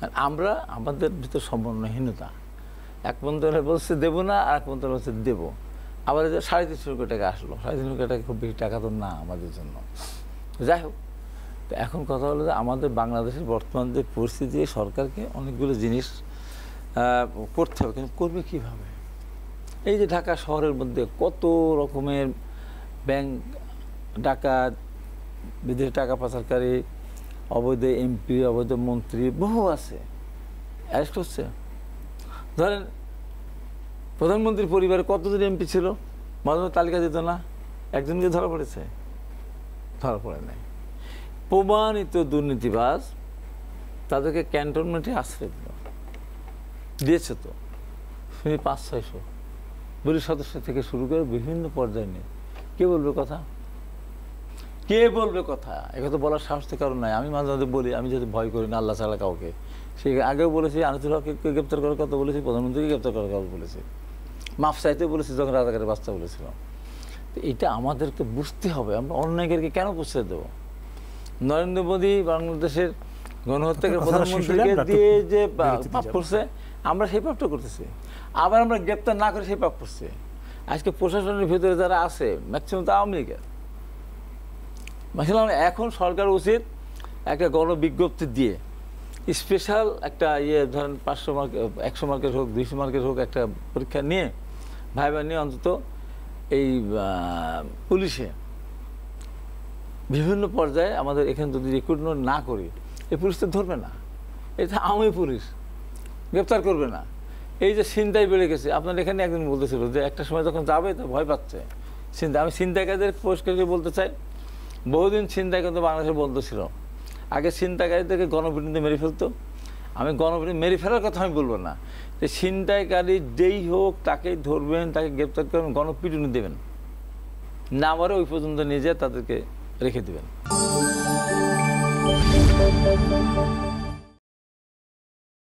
আর আমরা আমাদের ভিতর সমন্বয়হীনতা, এক মন্ত্রণালয় বলছে দেবো না, আর এক মন্ত্রণালয় বলছে দেবো। আবার 350 কোটি টাকা আসলো, 350 কোটি টাকা খুব বেশি টাকা তো না আমাদের জন্য। যাই হোক, তো এখন কথা হলো যে আমাদের বাংলাদেশের বর্তমান যে পরিস্থিতি, সরকারকে অনেকগুলো জিনিস করতে হবে, কিন্তু করবে কীভাবে? এই যে ঢাকা শহরের মধ্যে কত রকমের ব্যাংক ডাকাত, বিদেশি টাকা পাচারকারী, অবৈধ এমপি, অবৈধ মন্ত্রী বহু আছে, অ্যারেস্ট হচ্ছে। ধরেন প্রধানমন্ত্রীর পরিবারে কতজন এমপি ছিল, মাঝে মাঝে তালিকা দিত না, একজনকে ধরা পড়েছে? ধরা পড়ে নাই। প্রমাণিত দুর্নীতিবাজ তাদেরকে ক্যান্টনমেন্টে আশ্রয় দিয়েছে, তো শুনি 500-600 পুলিশ সদস্য থেকে শুরু করে বিভিন্ন পর্যায়ে নিয়ে। কে বলবে কথা? কে বলবে কথা? একথা বলার সাহস তো কারণ নাই। আমি মাঝে মাঝে বলি, আমি যদি ভয় করি না আল্লাহ ছাড়া কাউকে। সে আগেও বলেছি, আনিসুল হককে গ্রেপ্তার করার কথা বলেছি, প্রধানমন্ত্রীকে গ্রেপ্তার করার কথা বলেছি, মাফ চাইতে বলেছি যখন রাজাকারের বাচ্চা বলেছিলাম। তো এটা আমাদেরকে বুঝতে হবে, আমরা অন্যায়কারীকে কেন প্রশ্রয় দেবো? নরেন্দ্র মোদী বাংলাদেশের গণহত্যাকে প্রধানমন্ত্রীকে দিয়ে যে পাপ করছে, আমরা সেই পাপটা করতেছি। আবার আমরা গ্রেপ্তার না করে সেই পাপ করছি। আজকে প্রশাসনের ভিতরে যারা আছে ম্যাক্সিমাম তো আওয়ামী লীগের। ম্যাক্সিমাম এখন সরকার উচিত একটা গণবিজ্ঞপ্তি দিয়ে স্পেশাল একটা ধরেন 500 মার্ক, 100 মার্কের হোক, 200 মার্কের হোক, একটা পরীক্ষা নিয়ে ভাইবা নিয়ে অন্তত এই পুলিশে বিভিন্ন পর্যায়ে আমাদের এখানে যদি রিক্রুটমেন্ট না করি, এই পুলিশ তো ধরবে না, এটা আওয়ামী পুলিশ গ্রেপ্তার করবে না। এই যে ছিনতাই বেড়ে গেছে, আপনার এখানে একদিন বলতেছিল যে একটা সময় যখন যাবে তো ভয় পাচ্ছে ছিনতাই। আমি ছিনতাইকারীদের পরিষ্কার করে বলতে চাই, বহুদিন ছিনতাই কিন্তু বাংলাদেশে বন্ধ ছিল। আগে ছিনতাইকারীদেরকে গণপিটুনিতে মেরে ফেলতো। আমি গণপিটুনি মেরে ফেলার কথা আমি বলবো না, যে ছিনতাইকারী যেই হোক তাকেই ধরবেন, তাকে গ্রেপ্তার করবেন, গণপিটুনি দেবেন না, আবারও ওই পর্যন্ত নিয়ে যেয়ে তাদেরকে রেখে দেবেন।